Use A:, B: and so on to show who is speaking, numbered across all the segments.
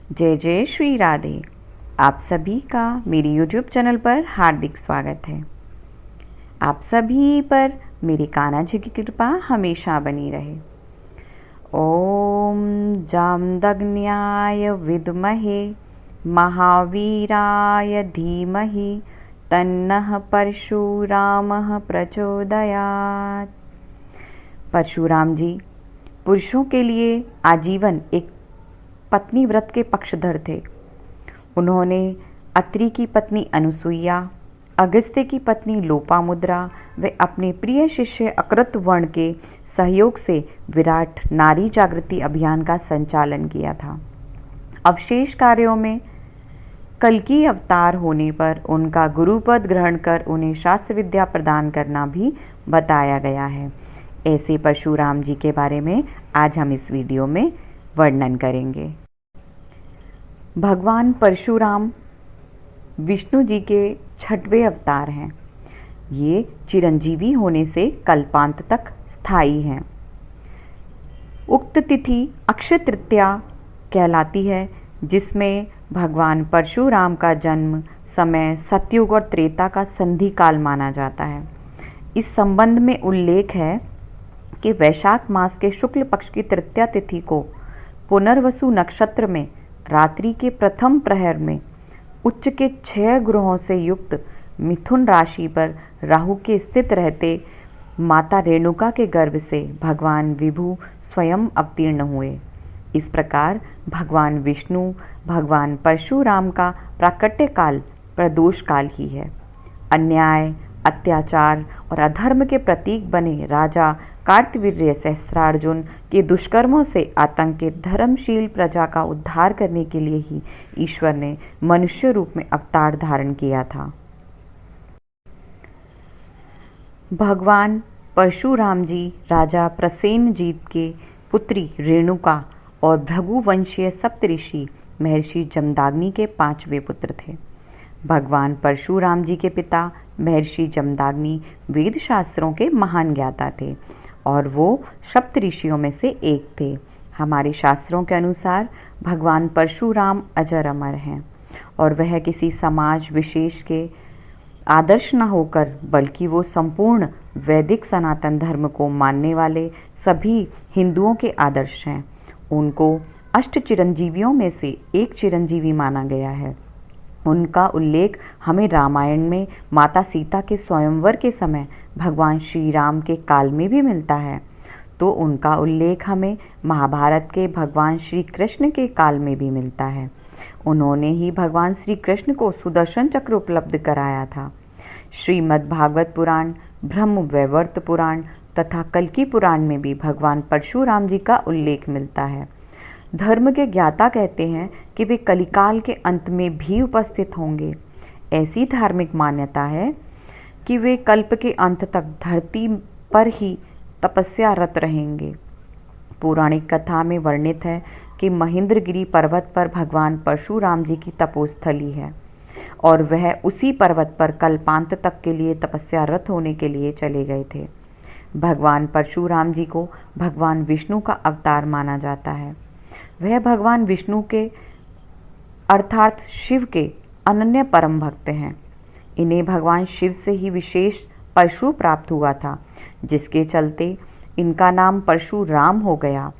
A: जय जय श्री राधे। आप सभी का मेरे YouTube चैनल पर हार्दिक स्वागत है। आप सभी पर मेरे कान्हा जी की कृपा हमेशा बनी रहे। ओम जामदग्न्याय विद्महे महावीराय धीमहि तन्नः परशुरामः प्रचोदयात्। परशुराम जी पुरुषों के लिए आजीवन एक पत्नी व्रत के पक्षधर थे। उन्होंने अत्रि की पत्नी अनुसुईया, अगस्त्य की पत्नी लोपामुद्रा व अपने प्रिय शिष्य अकृतवर्ण के सहयोग से विराट नारी जागृति अभियान का संचालन किया था। अवशेष कार्यों में कल्कि अवतार होने पर उनका गुरुपद ग्रहण कर उन्हें शास्त्र विद्या प्रदान करना भी बताया गया है। ऐसे परशुराम जी के बारे में आज हम इस वीडियो में वर्णन करेंगे। भगवान परशुराम विष्णु जी के 6वें अवतार हैं। ये चिरंजीवी होने से कल्पांत तक स्थायी हैं। उक्त तिथि अक्षय तृतीया कहलाती है, जिसमें भगवान परशुराम का जन्म समय सतयुग और त्रेता का संधि काल माना जाता है। इस संबंध में उल्लेख है कि वैशाख मास के शुक्ल पक्ष की तृतीया तिथि को पुनर्वसु नक्षत्र में रात्रि के प्रथम प्रहर में उच्च के 6 ग्रहों से युक्त मिथुन राशि पर राहु के स्थित रहते माता रेणुका के गर्भ से भगवान विभु स्वयं अवतीर्ण हुए। इस प्रकार भगवान विष्णु भगवान परशुराम का प्राकट्य काल प्रदोष काल ही है। अन्याय, अत्याचार और अधर्म के प्रतीक बने राजा कार्तवीर्य सहस्त्रार्जुन के दुष्कर्मों से आतंकित धर्मशील प्रजा का उद्धार करने के लिए ही ईश्वर ने मनुष्य रूप में अवतार धारण किया था। भगवान परशुराम जी राजा प्रसेनजीत के पुत्री रेणुका और भृगुवंशीय सप्तऋषि महर्षि जमदाग्नि के 5वें पुत्र थे। भगवान परशुराम जी के पिता महर्षि जमदाग्नि वेद शास्त्रों के महान ज्ञाता थे और वो सप्तऋषियों में से एक थे। हमारे शास्त्रों के अनुसार भगवान परशुराम अजर अमर हैं और वह किसी समाज विशेष के आदर्श न होकर बल्कि वो संपूर्ण वैदिक सनातन धर्म को मानने वाले सभी हिंदुओं के आदर्श हैं। उनको अष्ट चिरंजीवियों में से एक चिरंजीवी माना गया है। उनका उल्लेख हमें रामायण में माता सीता के स्वयंवर के समय भगवान श्री राम के काल में भी मिलता है, तो उनका उल्लेख हमें महाभारत के भगवान श्री कृष्ण के काल में भी मिलता है। उन्होंने ही भगवान श्री कृष्ण को सुदर्शन चक्र उपलब्ध कराया था। श्रीमद् भागवत पुराण, ब्रह्म वैवर्त पुराण तथा कल्कि पुराण में भी भगवान परशुराम जी का उल्लेख मिलता है। धर्म के ज्ञाता कहते हैं कि वे कलिकाल के अंत में भी उपस्थित होंगे। ऐसी धार्मिक मान्यता है कि वे कल्प के अंत तक धरती पर ही तपस्यारत रहेंगे। पौराणिक कथा में वर्णित है कि महेंद्रगिरी पर्वत पर भगवान परशुराम जी की तपोस्थली है और वह उसी पर्वत पर कल्पांत तक के लिए तपस्यारत होने के लिए चले गए थे। भगवान परशुराम जी को भगवान विष्णु का अवतार माना जाता है। वह भगवान विष्णु के अर्थात शिव के अनन्य परम भक्त हैं। इन्हें भगवान शिव से ही विशेष परशु प्राप्त हुआ था, जिसके चलते इनका नाम परशुराम हो गया।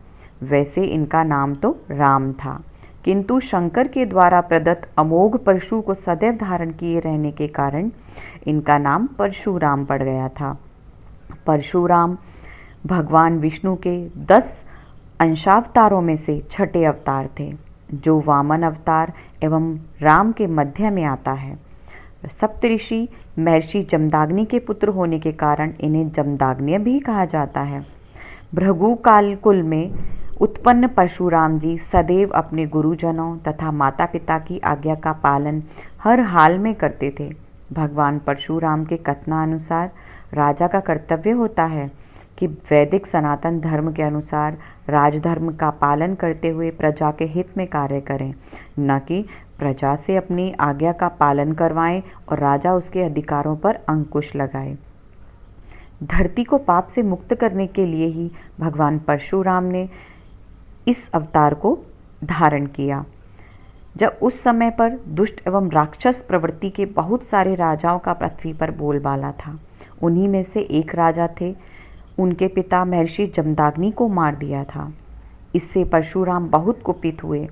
A: वैसे इनका नाम तो राम था, किंतु शंकर के द्वारा प्रदत्त अमोघ परशु को सदैव धारण किए रहने के कारण इनका नाम परशुराम पड़ गया था। परशुराम भगवान विष्णु के 10 अंशावतारों में से 6ठे अवतार थे, जो वामन अवतार एवं राम के मध्य में आता है। सप्तऋषि महर्षि जमदाग्नि के पुत्र होने के कारण इन्हें जमदाग्न्य भी कहा जाता है। भृगु काल कुल में उत्पन्न परशुराम जी सदैव अपने गुरुजनों तथा माता पिता की आज्ञा का पालन हर हाल में करते थे। भगवान परशुराम के कथनानुसार राजा का कर्तव्य होता है कि वैदिक सनातन धर्म के अनुसार राजधर्म का पालन करते हुए प्रजा के हित में कार्य करें, न कि प्रजा से अपनी आज्ञा का पालन करवाएं और राजा उसके अधिकारों पर अंकुश लगाए। धरती को पाप से मुक्त करने के लिए ही भगवान परशुराम ने इस अवतार को धारण किया। जब उस समय पर दुष्ट एवं राक्षस प्रवृत्ति के बहुत सारे राजाओं का पृथ्वी पर बोलबाला था। उन्हीं में से एक राजा थे, उनके पिता महर्षि जमदाग्नि को मार दिया था। इससे परशुराम बहुत कुपित हुए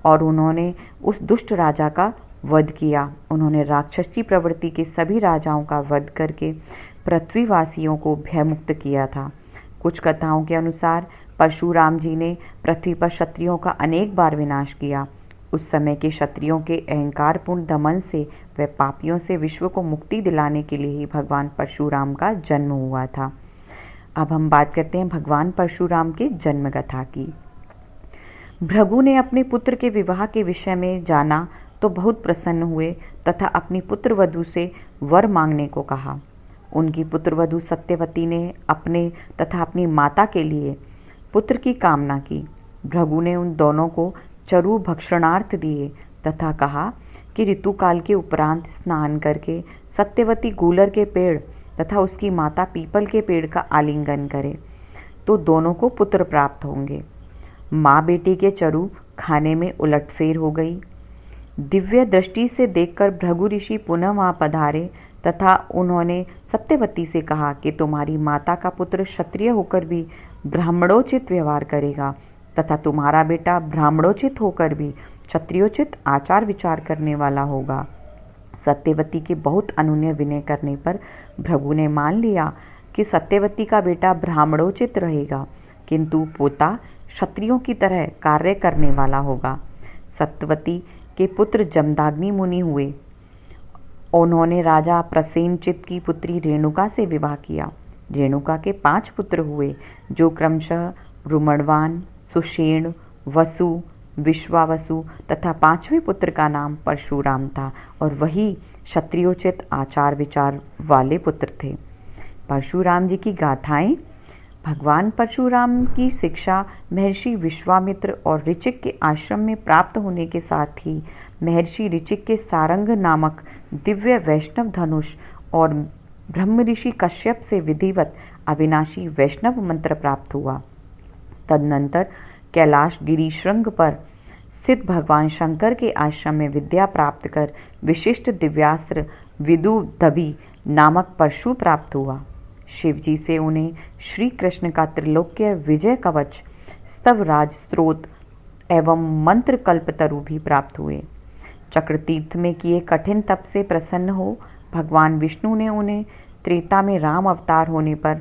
A: और उन्होंने उस दुष्ट राजा का वध किया। उन्होंने राक्षसी प्रवृत्ति के सभी राजाओं का वध करके पृथ्वीवासियों को भयमुक्त किया था। कुछ कथाओं के अनुसार परशुराम जी ने पृथ्वी पर क्षत्रियों का अनेक बार विनाश किया। उस समय के क्षत्रियों के अहंकारपूर्ण दमन से व पापियों से विश्व को मुक्ति दिलाने के लिए ही भगवान परशुराम का जन्म हुआ था। अब हम बात करते हैं भगवान परशुराम के जन्म कथा की। भृगु ने अपने पुत्र के विवाह के विषय में जाना तो बहुत प्रसन्न हुए तथा अपनी पुत्रवधू से वर मांगने को कहा। उनकी पुत्रवधू सत्यवती ने अपने तथा अपनी माता के लिए पुत्र की कामना की। भृगु ने उन दोनों को चरु भक्षणार्थ दिए तथा कहा कि ऋतुकाल के उपरांत स्नान करके सत्यवती गूलर के पेड़ तथा उसकी माता पीपल के पेड़ का आलिंगन करे तो दोनों को पुत्र प्राप्त होंगे। माँ बेटी के चरु खाने में उलटफेर हो गई। दिव्य दृष्टि से देखकर भृगु ऋषि पुनः वहाँ पधारे तथा उन्होंने सत्यवती से कहा कि तुम्हारी माता का पुत्र क्षत्रिय होकर भी ब्राह्मणोचित व्यवहार करेगा तथा तुम्हारा बेटा ब्राह्मणोचित होकर भी क्षत्रियोचित आचार विचार करने वाला होगा। सत्यवती के बहुत अनुनय विनय करने पर भृगु ने मान लिया कि सत्यवती का बेटा ब्राह्मणोचित रहेगा, किंतु पोता क्षत्रियों की तरह कार्य करने वाला होगा। सत्यवती के पुत्र जमदाग्नि मुनि हुए। उन्होंने राजा प्रसेनजित की पुत्री रेणुका से विवाह किया। रेणुका के 5 पुत्र हुए, जो क्रमशः रुमणवान, सुषेण, वसु, विश्वावसु तथा 5वें पुत्र का नाम परशुराम था और वही क्षत्रियोचित आचार विचार वाले पुत्र थे। परशुराम जी की गाथाएं। भगवान परशुराम की शिक्षा महर्षि विश्वामित्र और ऋचिक के आश्रम में प्राप्त होने के साथ ही महर्षि ऋचिक के सारंग नामक दिव्य वैष्णव धनुष और ब्रह्म ऋषि कश्यप से विधिवत अविनाशी वैष्णव मंत्र प्राप्त हुआ। तदनंतर कैलाश गिरी श्रृंग पर स्थित भगवान शंकर के आश्रम में विद्या प्राप्त कर विशिष्ट दिव्यास्त्र विदुदभि नामक परशु प्राप्त हुआ। शिवजी से उन्हें श्री कृष्ण का त्रिलोक्य विजय कवच, स्तवराज स्त्रोत एवं मंत्र कल्पतरु भी प्राप्त हुए। चक्रतीर्थ में किए कठिन तप से प्रसन्न हो भगवान विष्णु ने उन्हें त्रेता में राम अवतार होने पर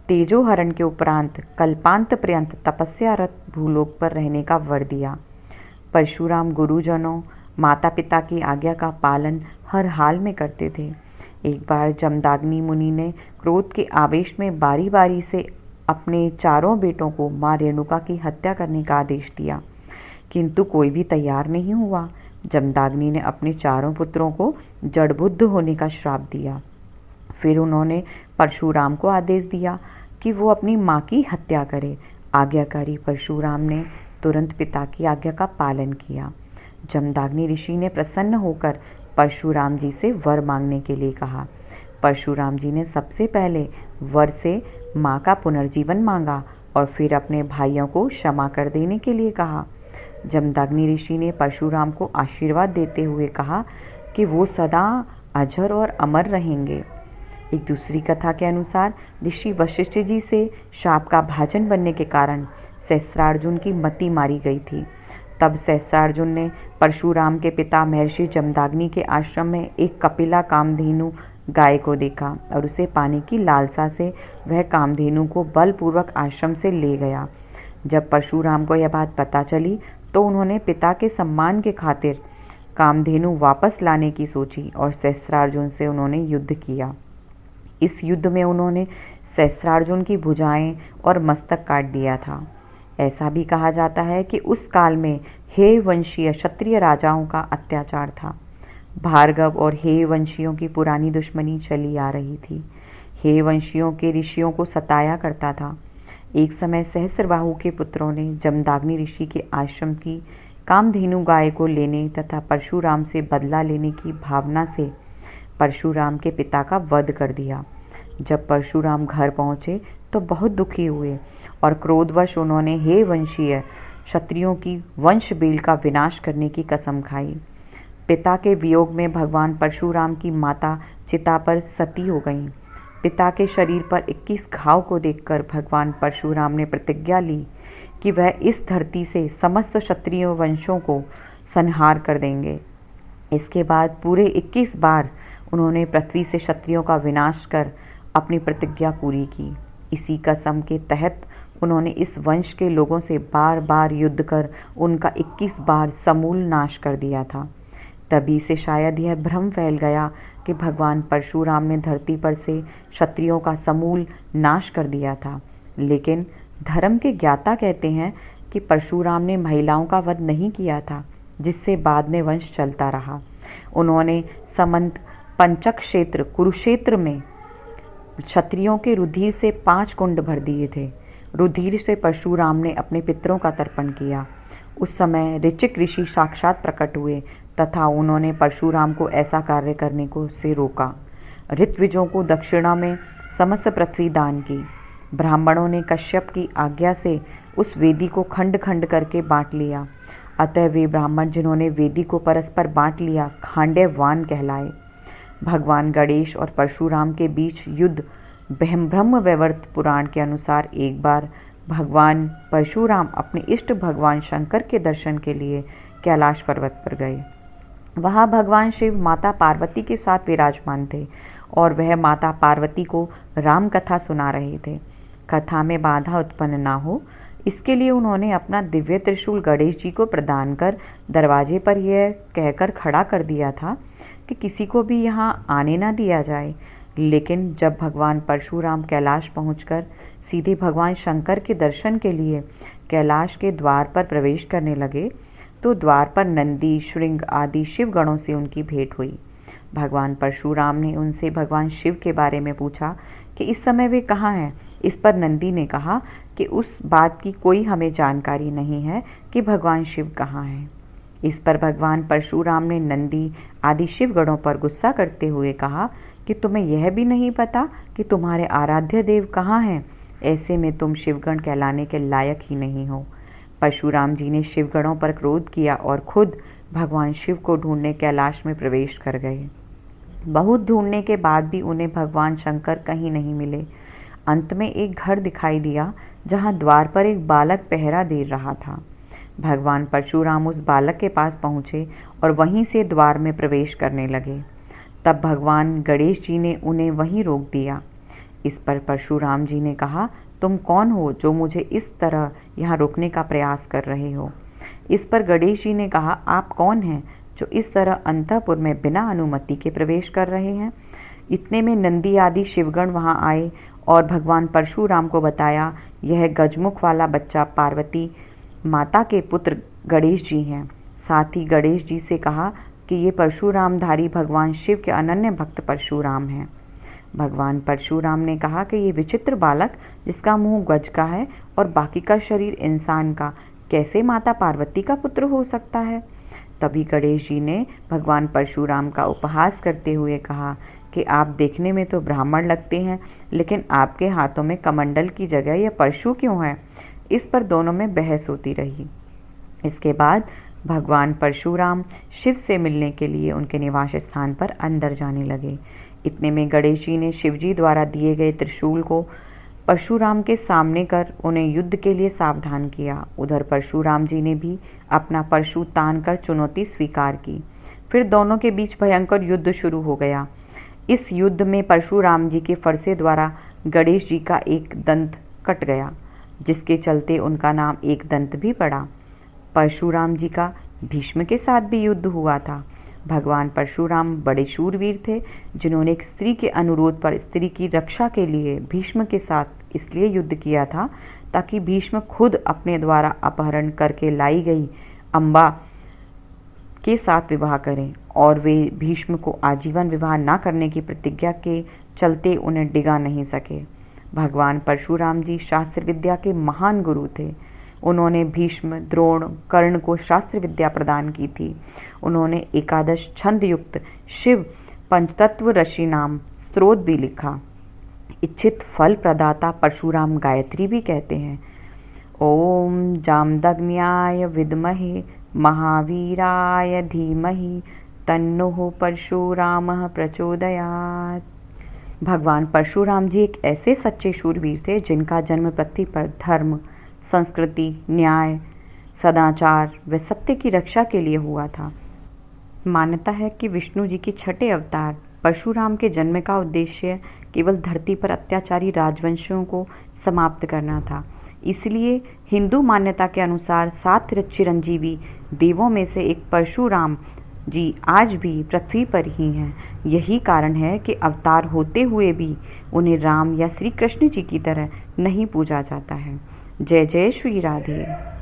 A: तेजोहरण के उपरांत कल्पांत पर्यंत तपस्यारत भूलोक पर रहने का वर दिया। परशुराम गुरुजनों, माता पिता की आज्ञा का पालन हर हाल में करते थे। एक बार जमदाग्नि मुनि ने क्रोध के आवेश में बारी बारी से अपने चारों बेटों को माँ रेणुका की हत्या करने का आदेश दिया, किंतु कोई भी तैयार नहीं हुआ। जमदाग्नि ने अपने चारों पुत्रों को जड़बुद्ध होने का श्राप दिया। फिर उन्होंने परशुराम को आदेश दिया कि वो अपनी माँ की हत्या करे। आज्ञाकारी परशुराम ने तुरंत पिता की आज्ञा का पालन किया। जमदाग्नि ऋषि ने प्रसन्न होकर परशुराम जी से वर मांगने के लिए कहा। परशुराम जी ने सबसे पहले वर से माँ का पुनर्जीवन मांगा और फिर अपने भाइयों को क्षमा कर देने के लिए कहा। जमदाग्नि ऋषि ने परशुराम को आशीर्वाद देते हुए कहा कि वो सदा अजर और अमर रहेंगे। एक दूसरी कथा के अनुसार ऋषि वशिष्ठ जी से शाप का भाजन बनने के कारण सहस्त्रार्जुन की मति मारी गई थी। तब सहस्त्रार्जुन ने परशुराम के पिता महर्षि जमदाग्नि के आश्रम में एक कपिला कामधेनु गाय को देखा और उसे पाने की लालसा से वह कामधेनु को बलपूर्वक आश्रम से ले गया। जब परशुराम को यह बात पता चली तो उन्होंने पिता के सम्मान के खातिर कामधेनु वापस लाने की सोची और सहस्त्रार्जुन से उन्होंने युद्ध किया। इस युद्ध में उन्होंने सहस्त्रार्जुन की भुजाएं और मस्तक काट दिया था। ऐसा भी कहा जाता है कि उस काल में हे वंशीय क्षत्रिय राजाओं का अत्याचार था। भार्गव और हे वंशियों की पुरानी दुश्मनी चली आ रही थी। हे वंशियों के ऋषियों को सताया करता था। एक समय सहस्रबाहु के पुत्रों ने जमदाग्नि ऋषि के आश्रम की कामधेनु गाय को लेने तथा परशुराम से बदला लेने की भावना से परशुराम के पिता का वध कर दिया। जब परशुराम घर पहुँचे तो बहुत दुखी हुए और क्रोधवश उन्होंने हे वंशीय क्षत्रियों की वंश बेल का विनाश करने की कसम खाई। पिता के वियोग में भगवान परशुराम की माता चिता पर सती हो गईं। पिता के शरीर पर 21 घाव को देखकर भगवान परशुराम ने प्रतिज्ञा ली कि वह इस धरती से समस्त क्षत्रिय वंशों को संहार कर देंगे। इसके बाद पूरे 21 बार उन्होंने पृथ्वी से क्षत्रियों का विनाश कर अपनी प्रतिज्ञा पूरी की। इसी कसम के तहत उन्होंने इस वंश के लोगों से बार बार युद्ध कर उनका 21 बार समूल नाश कर दिया था। तभी से शायद यह भ्रम फैल गया कि भगवान परशुराम ने धरती पर से क्षत्रियों का समूल नाश कर दिया था। लेकिन धर्म के ज्ञाता कहते हैं कि परशुराम ने महिलाओं का वध नहीं किया था, जिससे बाद में वंश चलता रहा। उन्होंने समंत पंचक क्षेत्र कुरुक्षेत्र में क्षत्रियों के रुधिर से 5 कुंड भर दिए थे। रुधिर से परशुराम ने अपने पितरों का तर्पण किया। उस समय ऋचिक ऋषि साक्षात प्रकट हुए तथा उन्होंने परशुराम को ऐसा कार्य करने को से रोका। ऋत्विजों को दक्षिणा में समस्त पृथ्वी दान की। ब्राह्मणों ने कश्यप की आज्ञा से उस वेदी को खंड खंड करके बांट लिया। अतः वे ब्राह्मण जिन्होंने वेदी को परस्पर बांट लिया खांडेवान कहलाए। भगवान गणेश और परशुराम के बीच युद्ध ब्रह्म वैवर्त पुराण के अनुसार एक बार भगवान परशुराम अपने इष्ट भगवान शंकर के दर्शन के लिए कैलाश पर्वत पर गए। वहां भगवान शिव माता पार्वती के साथ विराजमान थे और वह माता पार्वती को राम कथा सुना रहे थे। कथा में बाधा उत्पन्न ना हो, इसके लिए उन्होंने अपना दिव्य त्रिशूल गणेश जी को प्रदान कर दरवाजे पर यह कहकर खड़ा कर दिया था कि किसी को भी यहाँ आने ना दिया जाए। लेकिन जब भगवान परशुराम कैलाश पहुंचकर सीधे भगवान शंकर के दर्शन के लिए कैलाश के द्वार पर प्रवेश करने लगे, तो द्वार पर नंदी, श्रृंग आदि शिव गणों से उनकी भेंट हुई। भगवान परशुराम ने उनसे भगवान शिव के बारे में पूछा कि इस समय वे कहाँ हैं। इस पर नंदी ने कहा कि उस बात की कोई हमें जानकारी नहीं है कि भगवान शिव कहाँ हैं। इस पर भगवान परशुराम ने नंदी आदि शिव गणों पर गुस्सा करते हुए कहा कि तुम्हें यह भी नहीं पता कि तुम्हारे आराध्य देव कहाँ हैं। ऐसे में तुम शिवगण कहलाने के लायक ही नहीं हो। परशुराम जी ने शिवगणों पर क्रोध किया और खुद भगवान शिव को ढूंढने कैलाश में प्रवेश कर गए। बहुत ढूंढने के बाद भी उन्हें भगवान शंकर कहीं नहीं मिले। अंत में एक घर दिखाई दिया जहां द्वार पर एक बालक पहरा दे रहा था। भगवान परशुराम उस बालक के पास पहुंचे और वहीं से द्वार में प्रवेश करने लगे। तब भगवान गणेश जी ने उन्हें वहीं रोक दिया। इस पर परशुराम जी ने कहा, तुम कौन हो जो मुझे इस तरह यहाँ रोकने का प्रयास कर रहे हो। इस पर गणेश जी ने कहा, आप कौन हैं जो इस तरह अंतःपुर में बिना अनुमति के प्रवेश कर रहे हैं। इतने में नंदी आदि शिवगण वहां आए और भगवान परशुराम को बताया, यह गजमुख वाला बच्चा पार्वती माता के पुत्र गणेश जी हैं। साथ ही गणेश जी से कहा कि ये परशुरामधारी भगवान शिव के अनन्य भक्त परशुराम हैं। भगवान परशुराम ने कहा कि ये विचित्र बालक जिसका मुंह गज का है और बाकी का शरीर इंसान का, कैसे माता पार्वती का पुत्र हो सकता है। तभी गणेश जी ने भगवान परशुराम का उपहास करते हुए कहा कि आप देखने में तो ब्राह्मण लगते हैं, लेकिन आपके हाथों में कमंडल की जगह यह परशु क्यों है। इस पर दोनों में बहस होती रही। इसके बाद भगवान परशुराम शिव से मिलने के लिए उनके निवास स्थान पर अंदर जाने लगे। इतने में गणेश जी ने शिवजी द्वारा दिए गए त्रिशूल को परशुराम के सामने कर उन्हें युद्ध के लिए सावधान किया। उधर परशुराम जी ने भी अपना परशु तान कर चुनौती स्वीकार की। फिर दोनों के बीच भयंकर युद्ध शुरू हो गया। इस युद्ध में परशुराम जी के फरसे द्वारा गणेश जी का एक दंत कट गया, जिसके चलते उनका नाम एक दंत भी पड़ा। परशुराम जी का भीष्म के साथ भी युद्ध हुआ था। भगवान परशुराम बड़े शूरवीर थे, जिन्होंने एक स्त्री के अनुरोध पर स्त्री की रक्षा के लिए भीष्म के साथ इसलिए युद्ध किया था ताकि भीष्म खुद अपने द्वारा अपहरण करके लाई गई अम्बा के साथ विवाह करें, और वे भीष्म को आजीवन विवाह न करने की प्रतिज्ञा के चलते उन्हें डिगा नहीं सके। भगवान परशुराम जी शास्त्र विद्या के महान गुरु थे। उन्होंने भीष्म, द्रोण, कर्ण को शास्त्र विद्या प्रदान की थी। उन्होंने 11 छंद युक्त शिव पंचतत्व ऋषि नाम स्त्रोत भी लिखा। इच्छित फल प्रदाता परशुराम गायत्री भी कहते हैं। ओम जामदग्न्याय विद्महे महावीराय धीमहि तन्नो परशुरामः प्रचोदयात्। भगवान परशुराम जी एक ऐसे सच्चे शूरवीर थे जिनका जन्म पृथ्वी पर धर्म, संस्कृति, न्याय, सदाचार व सत्य की रक्षा के लिए हुआ था। मान्यता है कि विष्णु जी के छठे अवतार परशुराम के जन्म का उद्देश्य केवल धरती पर अत्याचारी राजवंशों को समाप्त करना था। इसलिए हिंदू मान्यता के अनुसार 7 चिरंजीवी देवों में से एक परशुराम जी आज भी पृथ्वी पर ही हैं। यही कारण है कि अवतार होते हुए भी उन्हें राम या श्री कृष्ण जी की तरह नहीं पूजा जाता है। जय जय श्री राधे।